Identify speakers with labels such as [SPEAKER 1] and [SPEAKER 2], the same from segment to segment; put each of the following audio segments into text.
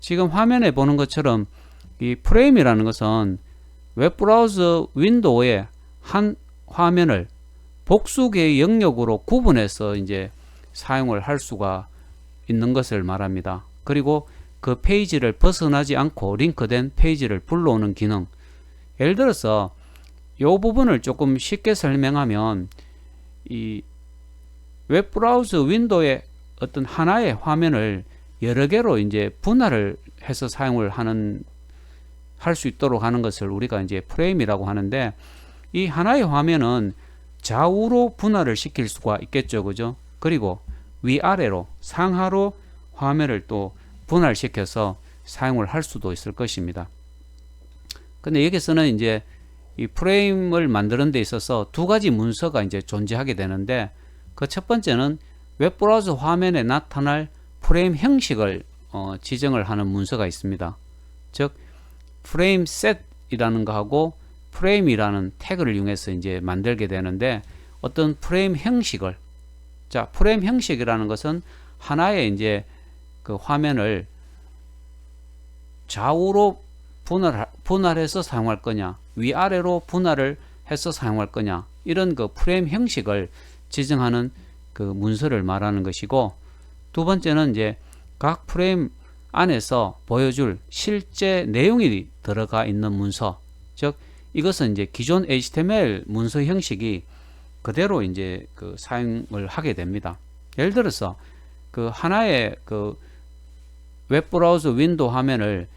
[SPEAKER 1] 지금 화면에 보는 것처럼 이 프레임이라는 것은 웹브라우저 윈도우의 한 화면을 복수 개의 영역으로 구분해서 이제 사용을 할 수가 있는 것을 말합니다. 그리고 그 페이지를 벗어나지 않고 링크된 페이지를 불러오는 기능. 예를 들어서 이 부분을 조금 쉽게 설명하면 이 웹브라우저 윈도우의 어떤 하나의 화면을 여러 개로 이제 분할을 해서 사용을 할 수 있도록 하는 것을 우리가 이제 프레임이라고 하는데, 이 하나의 화면은 좌우로 분할을 시킬 수가 있겠죠, 그죠? 그리고 위아래로 상하로 화면을 또 분할시켜서 사용을 할 수도 있을 것입니다. 근데 여기서는 이제 이 프레임을 만드는 데 있어서 두 가지 문서가 이제 존재하게 되는데, 그 첫 번째는 웹브라우저 화면에 나타날 프레임 형식을 지정을 하는 문서가 있습니다. 즉 프레임 셋이라는 거하고 프레임이라는 태그를 이용해서 이제 만들게 되는데, 어떤 프레임 형식을, 자 프레임 형식이라는 것은 하나의 이제 그 화면을 좌우로 분할해서 사용할 거냐, 위아래로 분할을 해서 사용할 거냐, 이런 그 프레임 형식을 지정하는 그 문서를 말하는 것이고, 두 번째는 이제 각 프레임 안에서 보여줄 실제 내용이 들어가 있는 문서, 즉 이것은 이제 기존 HTML 문서 형식이 그대로 이제 그 사용을 하게 됩니다. 예를 들어서 그 하나의 그 웹브라우저 윈도우 화면을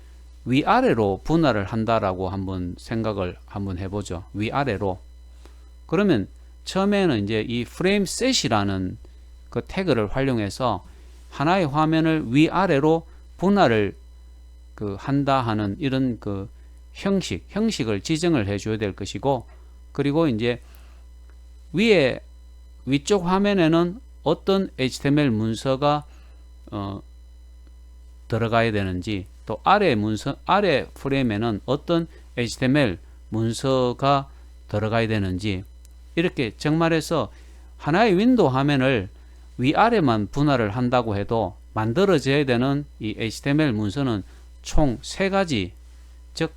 [SPEAKER 1] 위아래로 분할을 한다라고 한번 생각을 한번 해보죠. 위아래로. 그러면 처음에는 이제 이 프레임 셋이라는 그 태그를 활용해서 하나의 화면을 위아래로 분할을 그 한다 하는 이런 그 형식을 지정을 해줘야 될 것이고, 그리고 이제 위쪽 화면에는 어떤 HTML 문서가 들어가야 되는지, 또 아래 프레임에는 어떤 HTML 문서가 들어가야 되는지, 이렇게 정말해서 하나의 윈도우 화면을 위아래만 분할을 한다고 해도 만들어져야 되는 이 HTML 문서는 총 3가지, 즉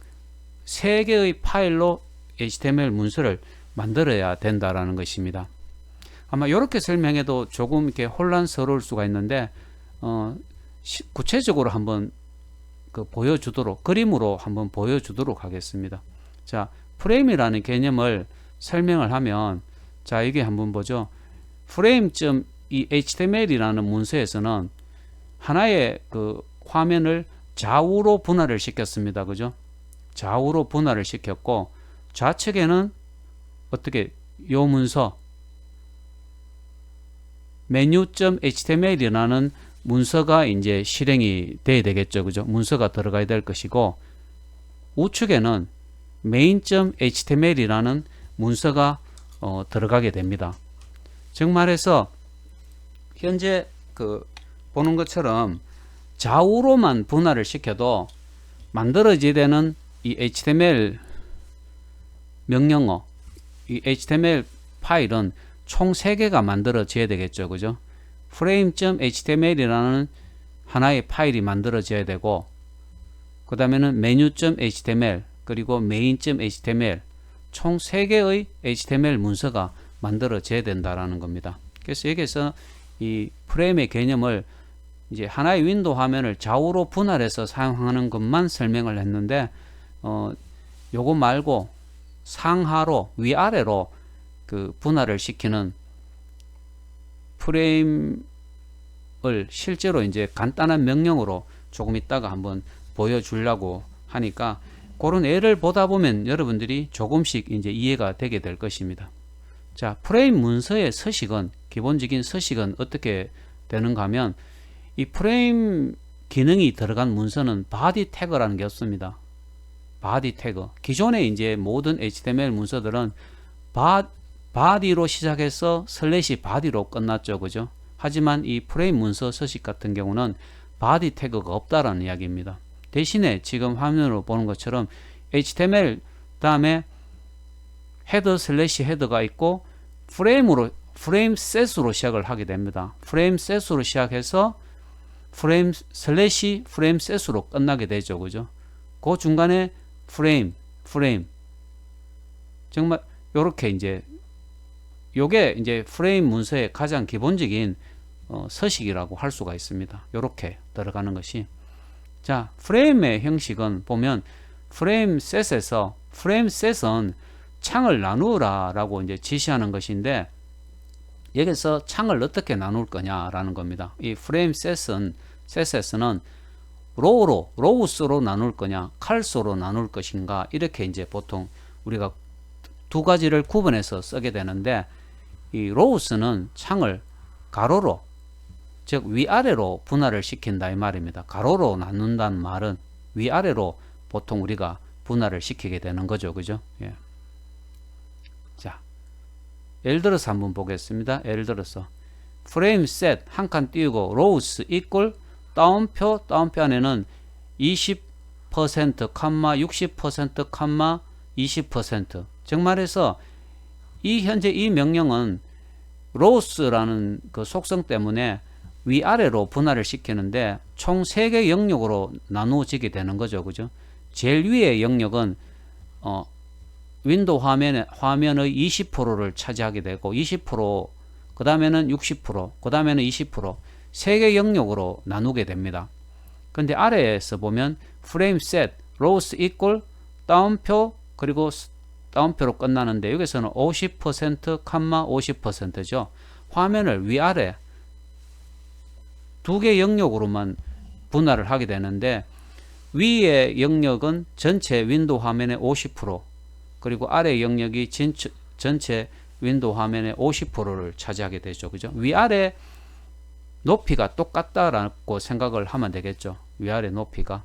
[SPEAKER 1] 3개의 파일로 HTML 문서를 만들어야 된다라는 것입니다. 아마 이렇게 설명해도 조금 이렇게 혼란스러울 수가 있는데, 구체적으로 한번 그 보여주도록, 그림으로 한번 보여주도록 하겠습니다. 자, 프레임이라는 개념을 설명을 하면, 자 이게 한번 보죠. frame.html이라는 문서에서는 하나의 그 화면을 좌우로 분할을 시켰습니다. 그죠? 좌우로 분할을 시켰고, 좌측에는 어떻게 요 문서 menu.html이라는 문서가 이제 실행이 돼야 되겠죠. 그죠? 문서가 들어가야 될 것이고, 우측에는 main.html이라는 문서가 들어가게 됩니다. 즉 말해서 현재 그 보는 것처럼 좌우로만 분할을 시켜도 만들어져야 되는 이 HTML 명령어, 이 HTML 파일은 총 3개가 만들어져야 되겠죠. 그죠? frame.html이라는 하나의 파일이 만들어져야 되고, 그 다음에는 menu.html, 그리고 main.html, 총 3개의 HTML 문서가 만들어져야 된다라는 겁니다. 그래서 여기서 이 프레임의 개념을 이제 하나의 윈도우 화면을 좌우로 분할해서 사용하는 것만 설명을 했는데, 요거 말고 상하로 위아래로 그 분할을 시키는 프레임을 실제로 이제 간단한 명령으로 조금 있다가 한번 보여주려고 하니까, 그런 예를 보다 보면 여러분들이 조금씩 이제 이해가 되게 될 것입니다. 자, 프레임 문서의 서식은, 기본적인 서식은 어떻게 되는가 하면, 이 프레임 기능이 들어간 문서는 바디 태그라는 게 없습니다. 바디 태그. 기존에 이제 모든 HTML 문서들은 바디로 시작해서 슬래시 바디로 끝났죠. 그죠? 하지만 이 프레임 문서 서식 같은 경우는 바디 태그가 없다라는 이야기입니다. 대신에 지금 화면으로 보는 것처럼 HTML 다음에 헤더 슬래시 헤더가 있고, 프레임 셋으로 시작을 하게 됩니다. 프레임 셋으로 시작해서 프레임 슬래시 프레임 셋으로 끝나게 되죠. 그죠? 그 중간에 프레임 정말 요렇게 이제 요게 이제 프레임 문서의 가장 기본적인 서식이라고 할 수가 있습니다. 요렇게 들어가는 것이. 자, 프레임의 형식은 보면 프레임 셋은 창을 나누라 라고 이제 지시하는 것인데, 여기서 창을 어떻게 나눌 거냐라는 겁니다. 이 프레임 셋에서는 로우스로 나눌 거냐, 칼스로 나눌 것인가, 이렇게 이제 보통 우리가 두 가지를 구분해서 쓰게 되는데, 이 로우스는 창을 가로로, 즉 위아래로 분할을 시킨다 이 말입니다. 가로로 나눈다는 말은 위아래로 보통 우리가 분할을 시키게 되는 거죠. 그죠? 예. 자, 예를 들어서 한번 보겠습니다. 예를 들어서 프레임 셋 한 칸 띄우고 로우스 이꼴 따옴표 안에는 20%, 60%, 20%. 즉 말해서 현재 이 명령은 로우스라는 그 속성 때문에 위아래로 분할을 시키는데 총 3개 영역으로 나누어지게 되는 거죠. 그죠? 제일 위의 영역은 윈도우 화면의 20%를 차지하게 되고, 20%, 그 다음에는 60%, 그 다음에는 20%, 3개 영역으로 나누게 됩니다. 근데 아래에서 보면 프레임 셋, 로우스 이꼴, 따옴표, 그리고 따옴표로 끝나는데, 여기서는 50%, 50%죠. 화면을 위아래 두 개 영역으로만 분할을 하게 되는데, 위의 영역은 전체 윈도우 화면의 50%, 그리고 아래 영역이 전체 윈도우 화면의 50%를 차지하게 되죠. 그죠? 위아래 높이가 똑같다라고 생각을 하면 되겠죠. 위아래 높이가.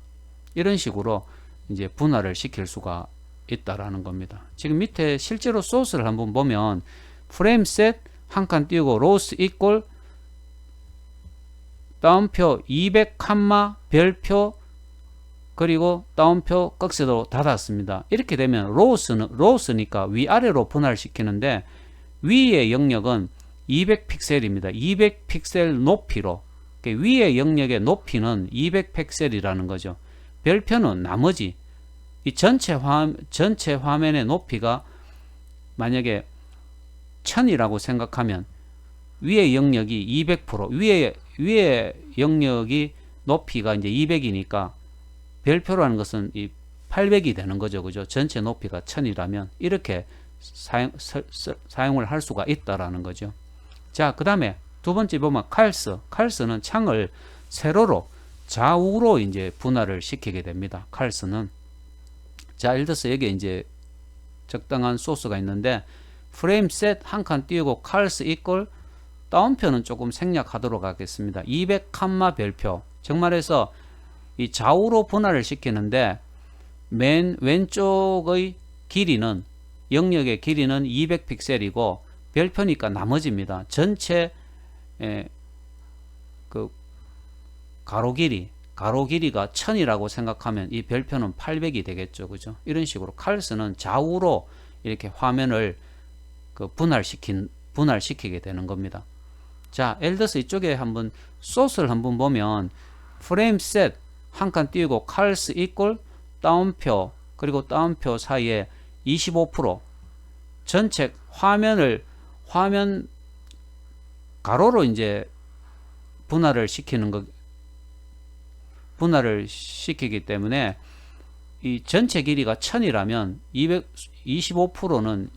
[SPEAKER 1] 이런 식으로 이제 분할을 시킬 수가 있다라는 겁니다. 지금 밑에 실제로 소스를 한번 보면 프레임 셋 한 칸 띄우고 로우스 이꼴 따옴표 200 별표 그리고 따옴표 꺽쇠도 닫았습니다. 이렇게 되면 로우스니까 위아래로 분할시키는데, 위의 영역은 200픽셀입니다. 200픽셀 높이로, 위의 영역의 높이는 200픽셀이라는 거죠. 별표는 나머지 이 전체 화면의 높이가 만약에 1000이라고 생각하면 위의 영역이 200%, 위의 영역이 높이가 이제 200이니까 별표라는 것은 이 800이 되는 거죠. 그죠? 전체 높이가 1000이라면 이렇게 사용을 할 수가 있다라는 거죠. 자, 그 다음에 두 번째 보면 칼스는 창을 세로로 좌우로 이제 분할을 시키게 됩니다. 칼스는. 자, 예를 들어서 여기 이제 적당한 소스가 있는데, 프레임 셋 한 칸 띄우고 칼스 이꼴 따옴표는 조금 생략하도록 하겠습니다. 200 별표. 정말해서 이 좌우로 분할을 시키는데, 맨 왼쪽의 길이는, 영역의 길이는 200픽셀이고 별표니까 나머지입니다. 전체 그 가로 길이가 1000이라고 생각하면 이 별표는 800이 되겠죠. 그죠? 이런 식으로 칼스는 좌우로 이렇게 화면을 그 분할시키게 되는 겁니다. 자, 예를 들어서 이쪽에 한번 소스를 한번 보면 프레임 셋 한 칸 띄우고 칼스 이꼴 따옴표 그리고 따옴표 사이에 25% 전체 화면 가로로 이제 분할을 시키기 때문에 이 전체 길이가 1000이라면 25%는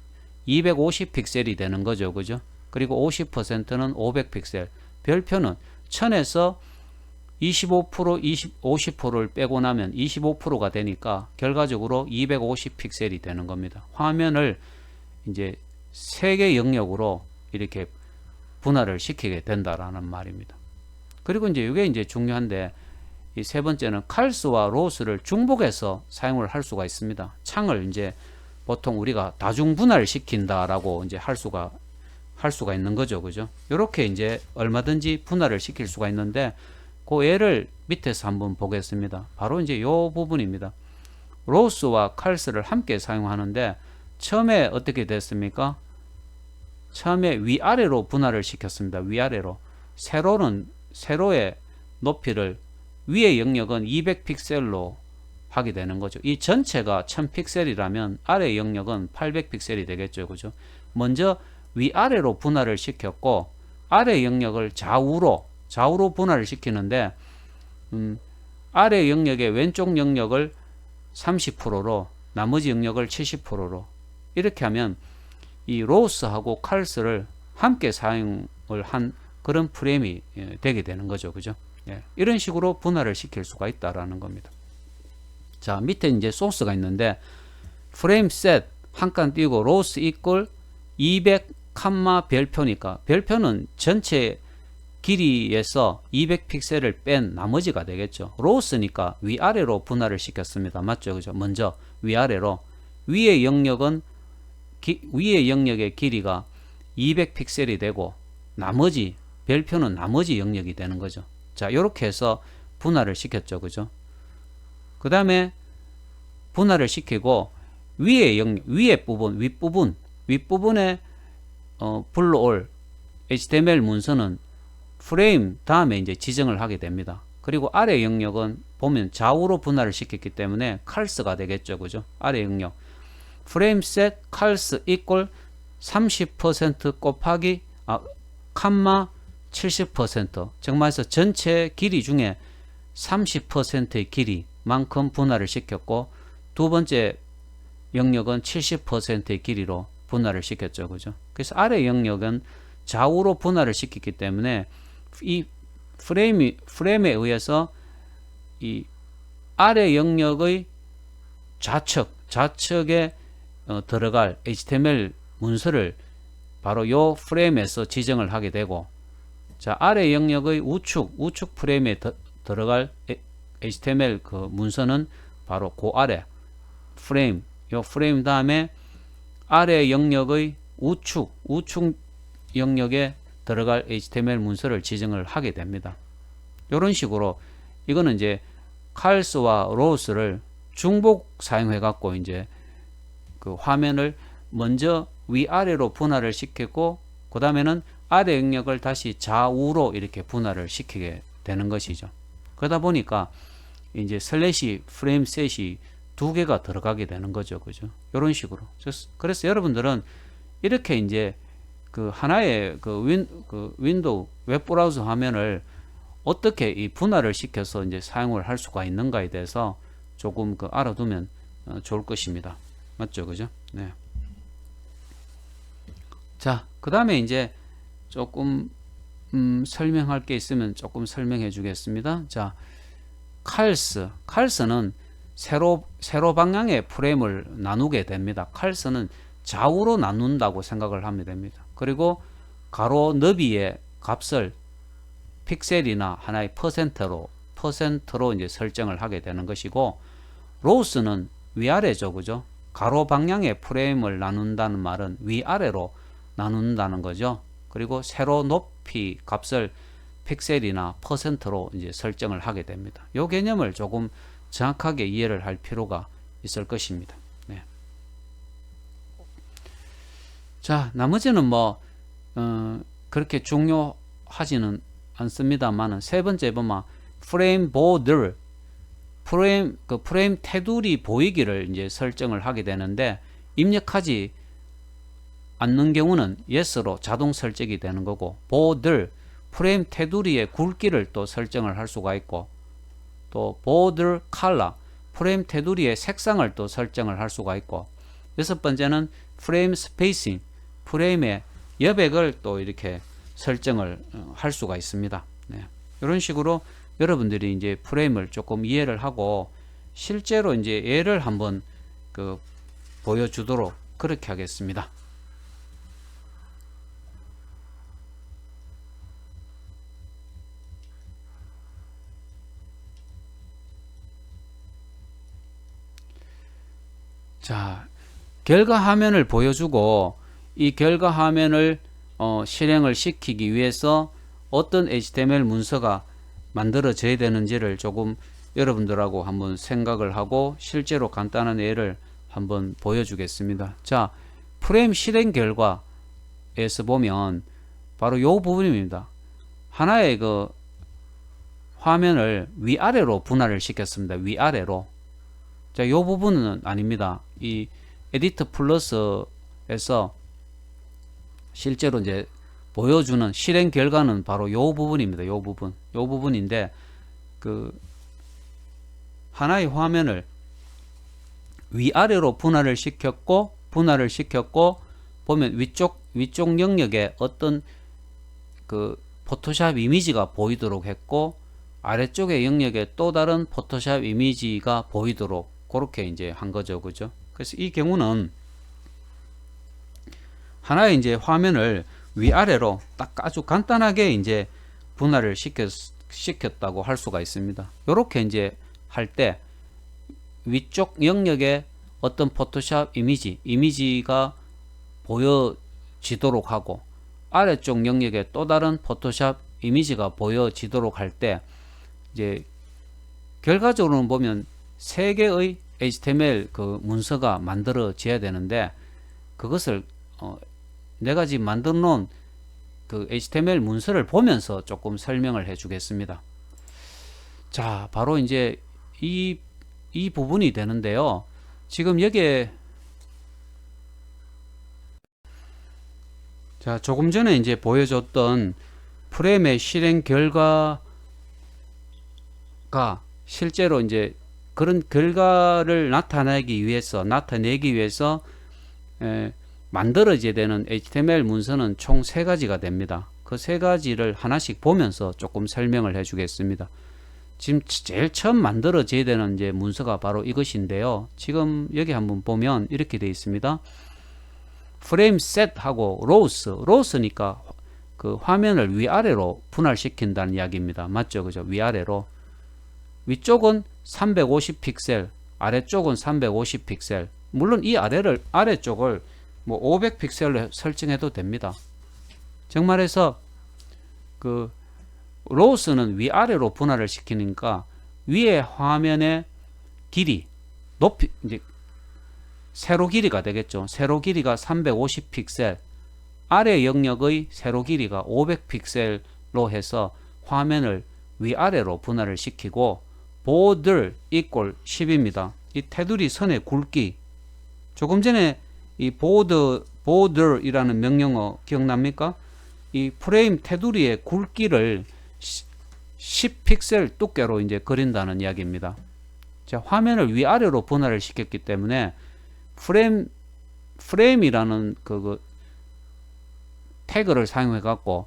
[SPEAKER 1] 250 픽셀이 되는 거죠. 그죠? 그리고 50%는 500 픽셀. 별표는 1000에서 25%, 50%를 빼고 나면 25%가 되니까 결과적으로 250 픽셀이 되는 겁니다. 화면을 이제 3개 영역으로 이렇게 분할을 시키게 된다라는 말입니다. 그리고 이제 이게 이제 중요한데, 이 세 번째는 칼스와 로스를 중복해서 사용을 할 수가 있습니다. 창을 이제 보통 우리가 다중 분할 시킨다라고 이제 할 수가 있는 거죠. 그죠? 이렇게 이제 얼마든지 분할을 시킬 수가 있는데, 그 예를 밑에서 한번 보겠습니다. 바로 이제 요 부분입니다. 로스와 칼스를 함께 사용하는데, 처음에 어떻게 됐습니까? 처음에 위아래로 분할을 시켰습니다. 위아래로. 세로의 높이를 위의 영역은 200픽셀로 하게 되는 거죠. 이 전체가 1000픽셀이라면 아래 영역은 800픽셀이 되겠죠. 그죠? 먼저 위아래로 분할을 시켰고 아래 영역을 좌우로 분할을 시키는데 아래 영역의 왼쪽 영역을 30%로 나머지 영역을 70%로 이렇게 하면 이 로스하고 칼스를 함께 사용을 한 그런 프레임이 되게 되는 거죠. 그죠? 예, 이런 식으로 분할을 시킬 수가 있다라는 겁니다. 자, 밑에 이제 소스가 있는데 프레임 셋 한 칸 띄고 로스 이퀄 200 칸마 별표니까 별표는 전체 길이에서 200픽셀을 뺀 나머지가 되겠죠. 로스니까 위아래로 분할을 시켰습니다. 맞죠? 그죠? 먼저 위아래로 위의 영역은 위의 영역의 길이가 200픽셀이 되고 나머지 별표는 나머지 영역이 되는 거죠. 자, 이렇게 해서 분할을 시켰죠. 그죠? 그 다음에 분할을 시키고 위의 영역, 위의 부분, 윗부분에 불러올 HTML 문서는 프레임 다음에 이제 지정을 하게 됩니다. 그리고 아래 영역은 보면 좌우로 분할을 시켰기 때문에 칼스가 되겠죠. 그죠? 아래 영역. 프레임 셋 칼스 이퀄 30% 곱하기 칸마 70% 정말해서 전체 길이 중에 30%의 길이만큼 분할을 시켰고 두 번째 영역은 70%의 길이로 분할을 시켰죠. 그죠? 그래서 아래 영역은 좌우로 분할을 시켰기 때문에 이 프레임에 의해서 이 아래 영역의 좌측에 들어갈 HTML 문서를 바로 요 프레임에서 지정을 하게 되고, 자, 아래 영역의 우측 프레임에 들어갈 HTML 그 문서는 바로 그 아래 요 프레임 다음에 아래 영역의 우측 영역에 들어갈 HTML 문서를 지정을 하게 됩니다. 이런 식으로 이거는 이제 칼스와 로스를 중복 사용해 갖고 이제 그 화면을 먼저 위아래로 분할을 시키고 그 다음에는 아래 영역을 다시 좌우로 이렇게 분할을 시키게 되는 것이죠. 그러다 보니까 이제 슬래시 프레임 셋이 두 개가 들어가게 되는 거죠. 그죠? 이런 식으로. 그래서 여러분들은 이렇게 이제 그 하나의 그 윈도우 웹브라우저 화면을 어떻게 이 분할을 시켜서 이제 사용을 할 수가 있는가에 대해서 조금 그 알아두면 좋을 것입니다. 맞죠? 그죠? 네. 자, 그 다음에 이제 조금 설명할 게 있으면 조금 설명해 주겠습니다. 자, 칼스는 세로 방향의 프레임을 나누게 됩니다. 칼스는 좌우로 나눈다고 생각을 하면 됩니다. 그리고 가로 너비의 값을 픽셀이나 하나의 퍼센트로 이제 설정을 하게 되는 것이고, 로스는 위아래죠. 그죠? 가로 방향의 프레임을 나눈다는 말은 위아래로 나눈다는 거죠. 그리고 세로 높이 값을 픽셀이나 퍼센트로 이제 설정을 하게 됩니다. 이 개념을 조금 정확하게 이해를 할 필요가 있을 것입니다. 네. 자, 나머지는 뭐 그렇게 중요하지는 않습니다만은 세 번째 보면 프레임 보드, 프레임 테두리 보이기를 이제 설정을 하게 되는데, 입력하지 않는 경우는 yes로 자동 설정이 되는 거고, 보드 프레임 테두리의 굵기를 또 설정을 할 수가 있고, 또 보드 컬러 프레임 테두리의 색상을 또 설정을 할 수가 있고, 여섯 번째는 프레임 스페이싱 프레임의 여백을 또 이렇게 설정을 할 수가 있습니다. 네. 이런 식으로 여러분들이 이제 프레임을 조금 이해를 하고 실제로 이제 예를 한번 보여주도록 그렇게 하겠습니다. 자, 결과 화면을 보여주고 이 결과 화면을 실행을 시키기 위해서 어떤 HTML 문서가 만들어져야 되는지를 조금 여러분들하고 한번 생각을 하고 실제로 간단한 예를 한번 보여주겠습니다. 자, 프레임 실행 결과에서 보면 바로 이 부분입니다. 하나의 화면을 위아래로 분할을 시켰습니다. 위아래로. 자, 이 부분은 아닙니다. 이 에디터 플러스에서 실제로 이제 보여주는 실행 결과는 바로 이 부분입니다. 이 부분. 이 부분인데, 그 하나의 화면을 위아래로 분할을 시켰고 보면 위쪽 영역에 어떤 그 포토샵 이미지가 보이도록 했고, 아래쪽의 영역에 또 다른 포토샵 이미지가 보이도록 그렇게 이제 한 거죠. 그죠? 그래서 이 경우는 하나의 이제 화면을 위아래로 딱 아주 간단하게 이제 분할을 시켰다고 할 수가 있습니다. 이렇게 이제 할 때 위쪽 영역에 어떤 포토샵 이미지가 보여지도록 하고, 아래쪽 영역에 또 다른 포토샵 이미지가 보여지도록 할 때 이제 결과적으로는 보면 3개의 HTML 그 문서가 만들어져야 되는데, 그것을 4가지 만들어 놓은 그 HTML 문서를 보면서 조금 설명을 해 주겠습니다. 자, 바로 이제 이 부분이 되는데요. 지금 여기에 자, 조금 전에 이제 보여줬던 프레임의 실행 결과가 실제로 이제 그런 결과를 나타내기 위해서 만들어져야 되는 HTML 문서는 총 3가지가 됩니다. 그 3가지를 하나씩 보면서 조금 설명을 해 주겠습니다. 지금 제일 처음 만들어져야 되는 이제 문서가 바로 이것인데요. 지금 여기 한번 보면 이렇게 되어 있습니다. 프레임 셋하고 로스니까 그 화면을 위아래로 분할시킨다는 이야기입니다. 맞죠? 그죠? 위아래로. 위쪽은 350 픽셀, 아래쪽은 350 픽셀. 물론 이 아래쪽을 뭐 500 픽셀로 설정해도 됩니다. 정말해서 그 로스는 위아래로 분할을 시키니까 위에 화면의 길이, 높이, 이제 세로 길이가 되겠죠. 세로 길이가 350 픽셀, 아래 영역의 세로 길이가 500 픽셀로 해서 화면을 위아래로 분할을 시키고, border equal 10입니다. 이 테두리 선의 굵기. 조금 전에 이 border이라는 명령어 기억납니까? 이 프레임 테두리의 굵기를 10픽셀 두께로 이제 그린다는 이야기입니다. 자, 화면을 위아래로 분할을 시켰기 때문에 프레임이라는 그 태그를 사용해 갖고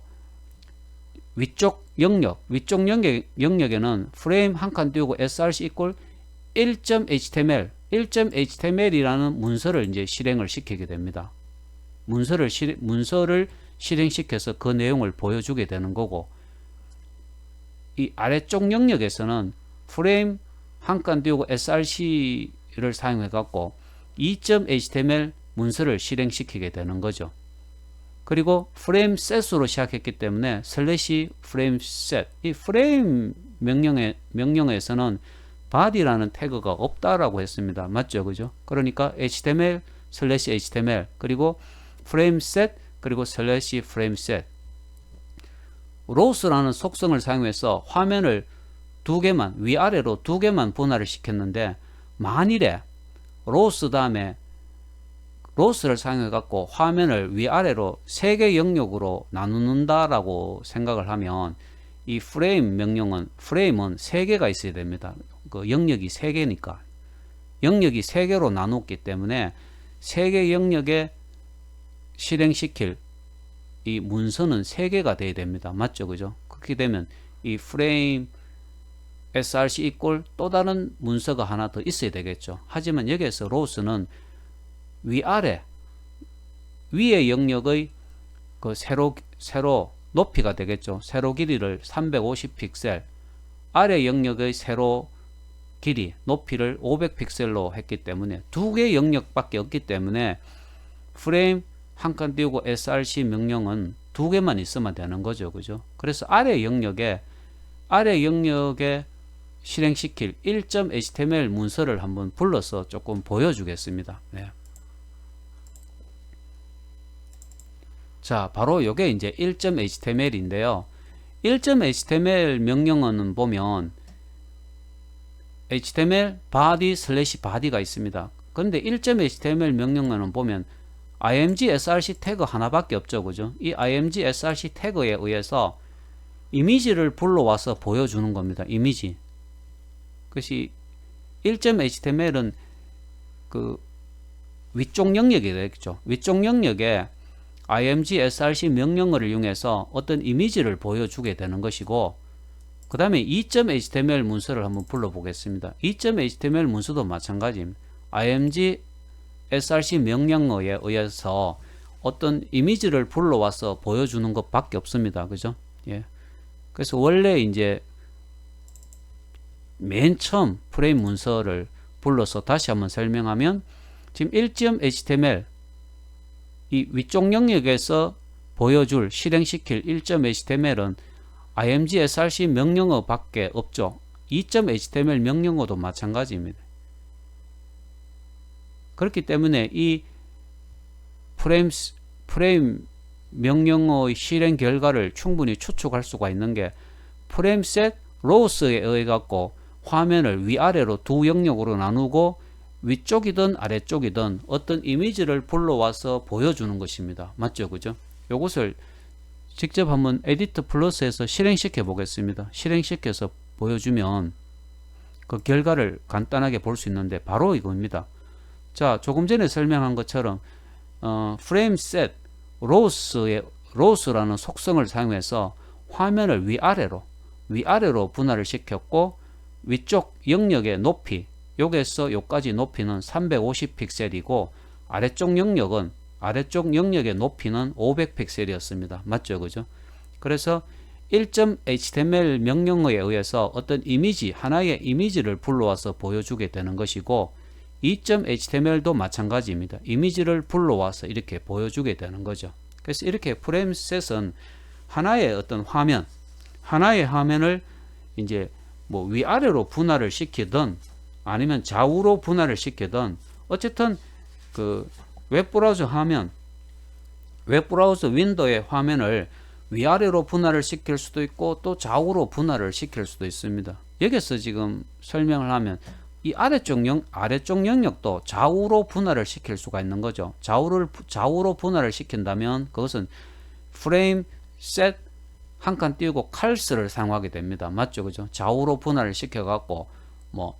[SPEAKER 1] 위쪽 영역에는 프레임 한 칸 띄우고 src equal 1.html이라는 문서를 이제 실행을 시키게 됩니다. 문서를 실행시켜서 그 내용을 보여주게 되는 거고, 이 아래쪽 영역에서는 프레임 한 칸 띄우고 src를 사용해 갖고 2.html 문서를 실행시키게 되는 거죠. 그리고 프레임 셋으로 시작했기 때문에 슬래시 프레임 셋, 이 프레임 명령어에서는 body라는 태그가 없다라고 했습니다. 맞죠? 그죠? 그러니까 html 슬래시 html 그리고 프레임 셋 그리고 슬래시 프레임 셋. 로스라는 속성을 사용해서 화면을 위아래로 2개만 분할을 시켰는데, 만일에 로스 다음에 로스를 사용해 갖고 화면을 위아래로 3개 영역으로 나누는다라고 생각을 하면, 이 프레임은 3개가 있어야 됩니다. 그 영역이 3개니까. 영역이 3개로 나눴기 때문에 3개 영역에 실행시킬 이 문서는 3개가 돼야 됩니다. 맞죠? 그죠? 그렇게 되면 이 프레임 src equal 또 다른 문서가 하나 더 있어야 되겠죠. 하지만 여기에서 로스는 위에 영역의 그 세로 높이가 되겠죠. 세로 길이를 350 픽셀, 아래 영역의 세로 길이 높이를 500 픽셀로 했기 때문에 2개 영역밖에 없기 때문에 프레임 한 칸 띄우고 src 명령은 2개만 있으면 되는 거죠. 그죠? 그래서 아래 영역에 실행시킬 1.html 문서를 한번 불러서 조금 보여주겠습니다. 네. 자, 바로 이게 이제 1.html인데요. 1.html 명령어는 보면 html body /body가 있습니다. 그런데 1.html 명령어는 보면 img src 태그 하나밖에 없죠. 그죠? 이 img src 태그에 의해서 이미지를 불러와서 보여주는 겁니다. 이미지. 그것이 1.html은 그 위쪽 영역이 되겠죠. 위쪽 영역에 img src 명령어를 이용해서 어떤 이미지를 보여주게 되는 것이고, 그 다음에 2.html 문서를 한번 불러보겠습니다. 2.html 문서도 마찬가지입니다. img src 명령어에 의해서 어떤 이미지를 불러와서 보여주는 것밖에 없습니다. 그죠? 예. 그래서 원래 이제 맨 처음 프레임 문서를 불러서 다시 한번 설명하면, 지금 1.html 이 위쪽 영역에서 보여줄 실행시킬 1.html은 img src 명령어 밖에 없죠. 2.html 명령어도 마찬가지입니다. 그렇기 때문에 이 프레임 명령어의 실행 결과를 충분히 추측할 수가 있는 게 프레임 셋 로우스에 의해 갖고 화면을 위아래로 두 영역으로 나누고 위쪽이든 아래쪽이든 어떤 이미지를 불러와서 보여주는 것입니다. 맞죠? 그죠? 이것을 직접 한번 에디트 플러스에서 실행시켜 보겠습니다. 실행시켜서 보여주면 그 결과를 간단하게 볼 수 있는데 바로 이겁니다. 자, 조금 전에 설명한 것처럼 프레임 셋 로우스라는 속성을 사용해서 화면을 위아래로 분할을 시켰고, 위쪽 영역의 높이, 여기에서 여기까지 높이는 350 픽셀이고 아래쪽 영역의 높이는 500 픽셀이었습니다. 맞죠? 그죠? 그래서 1.html 명령어에 의해서 어떤 하나의 이미지를 불러와서 보여주게 되는 것이고, 2.html도 마찬가지입니다. 이미지를 불러와서 이렇게 보여주게 되는 거죠. 그래서 이렇게 프레임셋은 하나의 어떤 하나의 화면을 이제 뭐 위아래로 분할을 시키든 아니면 좌우로 분할을 시키든, 어쨌든 그 웹브라우저 윈도우의 화면을 위아래로 분할을 시킬 수도 있고 또 좌우로 분할을 시킬 수도 있습니다. 여기서 지금 설명을 하면 이 아래쪽 영역도 좌우로 분할을 시킬 수가 있는 거죠. 좌우로 분할을 시킨다면 그것은 프레임 셋 한 칸 띄우고 칼스를 사용하게 됩니다. 맞죠? 그죠? 좌우로 분할을 시켜 갖고 뭐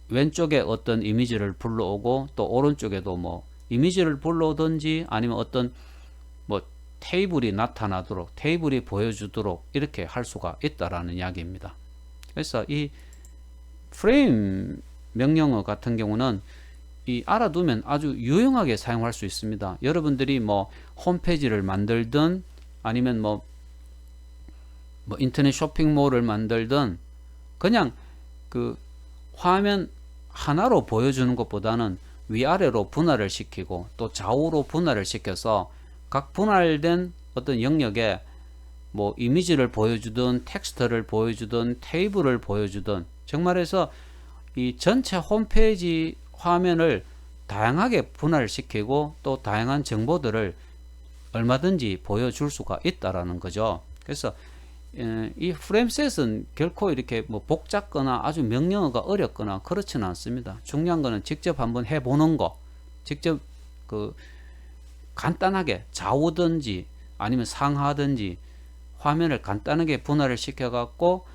[SPEAKER 1] 왼쪽에 어떤 이미지를 불러오고 또 오른쪽에도 뭐 이미지를 불러오든지 아니면 어떤 뭐 테이블이 나타나도록, 테이블이 보여주도록 이렇게 할 수가 있다라는 이야기입니다. 그래서 이 프레임 명령어 같은 경우는 알아두면 아주 유용하게 사용할 수 있습니다. 여러분들이 뭐 홈페이지를 만들든 아니면 뭐 인터넷 쇼핑몰을 만들든 그냥 그 화면 하나로 보여주는 것보다는 위아래로 분할을 시키고 또 좌우로 분할을 시켜서 각 분할된 어떤 영역에 뭐 이미지를 보여주든 텍스트를 보여주든 테이블을 보여주든, 정말해서 이 전체 홈페이지 화면을 다양하게 분할시키고 또 다양한 정보들을 얼마든지 보여줄 수가 있다라는 거죠. 그래서 이 프레임셋은 결코 이렇게 뭐 복잡거나 아주 명령어가 어렵거나 그렇지는 않습니다. 중요한 거는 직접 한번 해보는 거, 직접 그 간단하게 좌우든지 아니면 상하든지 화면을 간단하게 분할을 시켜갖고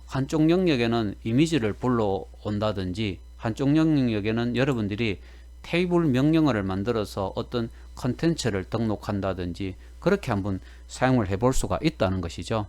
[SPEAKER 1] 한쪽 영역에는 이미지를 불러온다든지 한쪽 영역에는 여러분들이 테이블 명령어를 만들어서 어떤 컨텐츠를 등록한다든지 그렇게 한번 사용을 해볼 수가 있다는 것이죠.